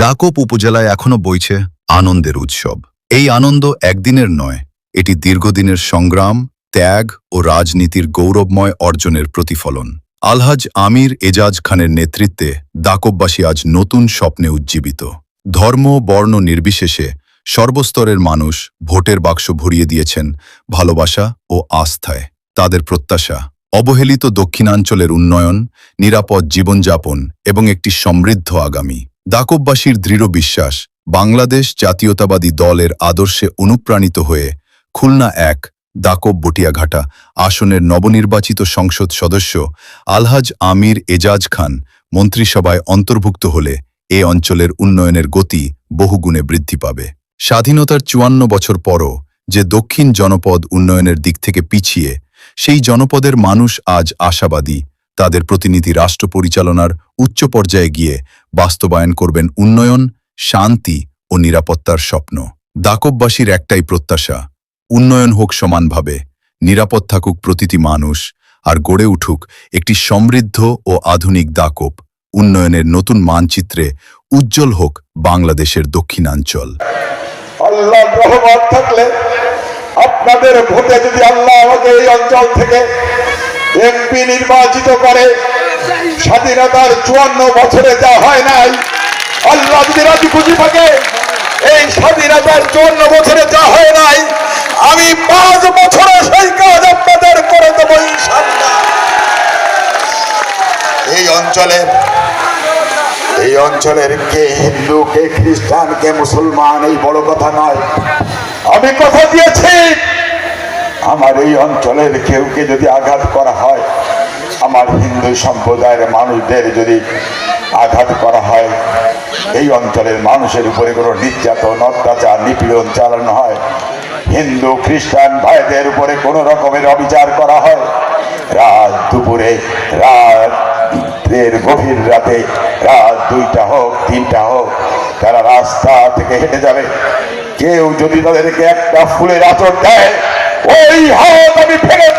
ডাকোপ উপজেলায় এখনো বইছে আনন্দের উৎসব। এই আনন্দ একদিনের নয়, এটি দীর্ঘদিনের সংগ্রাম, ত্যাগ ও রাজনীতির গৌরবময় অর্জনের প্রতিফলন। আলহাজ আমির এজাজ খানের নেতৃত্বে ডাকোপবাসী আজ নতুন স্বপ্নে উজ্জীবিত। ধর্ম বর্ণ নির্বিশেষে সর্বস্তরের মানুষ ভোটের বাক্স ভরিয়ে দিয়েছেন ভালোবাসা ও আস্থায়। তাদের প্রত্যাশা অবহেলিত দক্ষিণাঞ্চলের উন্নয়ন, নিরাপদ জীবনযাপন এবং একটি সমৃদ্ধ আগামী। ডাকোপবাসীর দৃঢ় বিশ্বাস, বাংলাদেশ জাতীয়তাবাদী দলের আদর্শে অনুপ্রাণিত হয়ে খুলনা ১ ডাকোপ বটিয়াঘাটা আসনের নবনির্বাচিত সংসদ সদস্য আলহাজ আমির এজাজ খান মন্ত্রিসভায় অন্তর্ভুক্ত হলে এ অঞ্চলের উন্নয়নের গতি বহুগুণে বৃদ্ধি পাবে। স্বাধীনতার ৫৪ বছর পরও যে দক্ষিণ জনপদ উন্নয়নের দিক থেকে পিছিয়ে, সেই জনপদের মানুষ আজ আশাবাদী তাদের প্রতিনিধি রাষ্ট্র পরিচালনার উচ্চ পর্যায়ে গিয়ে বাস্তবায়ন করবেন উন্নয়ন, শান্তি ও নিরাপত্তার স্বপ্ন। ডাকোপবাসীর একটাই প্রত্যাশা, উন্নয়ন হোক সমানভাবে, নিরাপদ থাকুক প্রতিটি মানুষ, আর গড়ে উঠুক একটি সমৃদ্ধ ও আধুনিক ডাকোপ। উন্নয়নের নতুন মানচিত্রে উজ্জ্বল হোক বাংলাদেশের দক্ষিণাঞ্চল। আল্লাহর রহমত থাকলে, আপনাদের ভোটে যদি আল্লাহ আমাকে এই অঞ্চল থেকে এমপি নির্বাচিত করে, স্বাধীনতার ৫৪ বছরে যা হয় নাই, আল্লাহ যদি রাজি খুশি থাকে, এই স্বাধীনতার ৫৪ বছরে যা হয় নাই, আমি ৫ বছরে সেই কাজ আপনাদের করে দেব ইনশাআল্লাহ। এই অঞ্চলের কে হিন্দু, কে খ্রিস্টান, কে মুসলমান, এই বড় কথা নয়। আমি কথা দিয়েছি, আমার এই অঞ্চলের কেউকে যদি আঘাত করা হয়, আমার হিন্দু সম্প্রদায়ের মানুষদের যদি আঘাত করা হয়, এই অঞ্চলের মানুষের উপরে কোনো নির্যাতন, অত্যাচার, নিপীড়ন চালানো হয়, হিন্দু খ্রিস্টান ভাইদের উপরে কোনো রকমের অবিচার করা হয়, রাত দুপুরে, রাতের গভীর রাতে, রাত ২টা হোক ৩টা হোক, তারা রাস্তা থেকে হেঁটে যাবে। কেউ যদি তাদেরকে একটা ফুলের আঁচড় দেয়, ওই হাত আমি ফেলে